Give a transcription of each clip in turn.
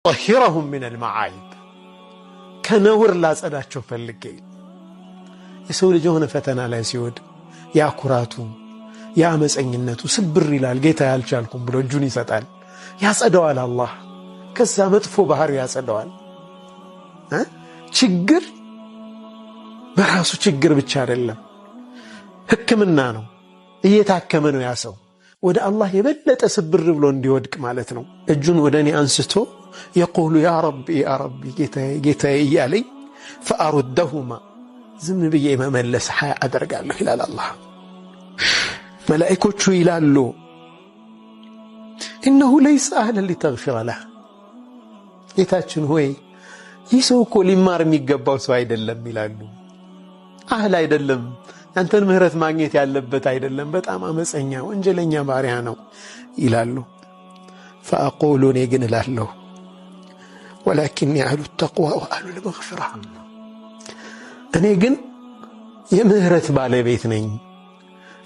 طهرهم من المعايب ከነውር ላጸዳቸው ፈልጌ የሰው ልጅ ሆነ ፈተና ላይ ሲወድ ያ ኩራቱ ያ አመፀኝነቱ ስብር ይላል። ጌታ ያልቻልኩም ብሎ እጁን ይሰጣል፣ ያጸደዋል። አላህ ከዛ መጥፎ ባህሪው ያጸደዋል። ችግር በራሱ ችግር ብቻ አይደለም፣ ህክምና ነው። እየታከመ ነው ያ ሰው ወደ አላህ የበለጠ ስብር ብሎ እንዲወድቅ ማለት ነው። እጁን ወደኔ አንስቶ يقول يا ربي ጌታዬ እያለኝ فأردهما ዝም ብዬ መመለስ ሐያ አደርጋለሁ ይላል አላህ። መላእክቶቹ ይላሉ إنه ليس أهلا لتغفر له ጌታችን ሆይ ይህ ሰው እኮ ሊማር የሚገባው ሰው አይደለም ይላሉ። አህል አይደለም፣ አንተን ምህረት ማግኘት ያለበት አይደለም፣ በጣም አመፀኛ ወንጀለኛ ባሪያ ነው ይላሉ። فأقول እኔ ግን እላለሁ ولكني أهل التقوى وأهل المغفرة እኔ ግን የምህረት ባለቤት ነኝ፣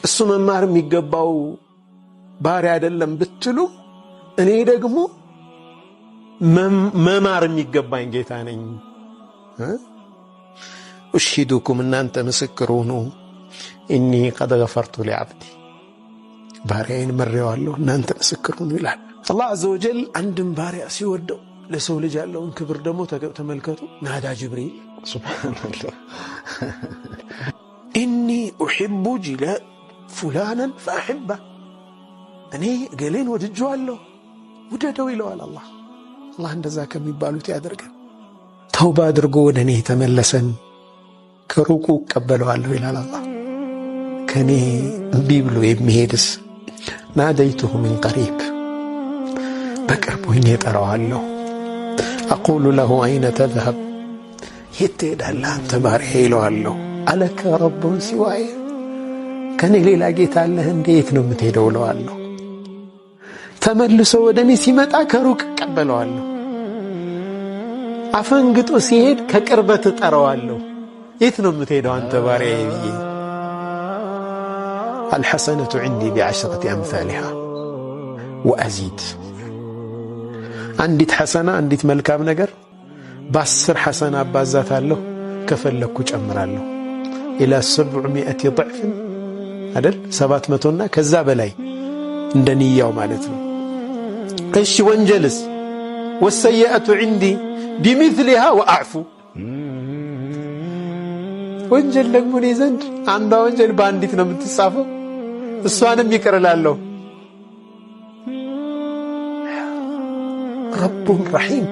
እሱ መማር የሚገባው ባሪያ አይደለም ብትሉ እኔ ደግሞ መማር የሚገባኝ ጌታ ነኝ። أشهدكم እናንተ ምስክር ሁኑ إني قد غفرت لعبدي ባሪያዬን መሬዋለሁ እናንተ ምስክር ሁኑ ይላል አላህ عز وجل። አንድም ባሪያ ሲወደው ለሰው ልጅ ያለውን ክብር ደግሞ ተመልከቱ። ናዳ ጅብሪል ሱብሃንአላህ إني أحب فلانا فأحبه እኔ ገሌን ወድጄዋለሁ ውደደው ይለዋል አላህ። አላህ እንደዛ ከሚባሉት ያደርገን። ተውባ አድርጎ ወደኔ ተመለሰን ከሩቁ ቀበለዋለሁ ይላል አላህ። ከኔ እምቢ ብሎ የሚሄድስ ናደይቱሁ ሚን ቀሪብ በቅርብ ሆኜ እጠራዋለሁ። أقول له أين تذهب يتدل أنت باري ይለዋለሁ። ألك رب سواي ከኔ ሌላ ጌታ አለህ እንዴት ነው የምትሄደው እለዋለሁ። ተመልሶ ወደኔ ሲመጣ ከሩቅ ቀበለዋለሁ። አፈንግጦ ሲሄድ ከቅርበት እጠራዋለሁ። የት ነው የምትሄደው አንተ ባሪያዬ ብዬ። الحسنة عندي بعشرة أمثالها وأزيد አንዲት ሐሰና አንዲት መልካም ነገር በ10 ሐሰና አባዛታለሁ፣ ከፈለኩ ጨምራለሁ። إلى 700 ضعف አይደል 700 እና ከዛ በላይ እንደንያው ማለት ነው። እሺ ወንጀልስ والسيئة عندي بمثلها وأعفو ወንጀል ደግሞ እኔ ዘንድ አንዷ ወንጀል በአንዲት ነው የምትጻፈው፣ እሷንም ይቅር እላለሁ። رب رحيم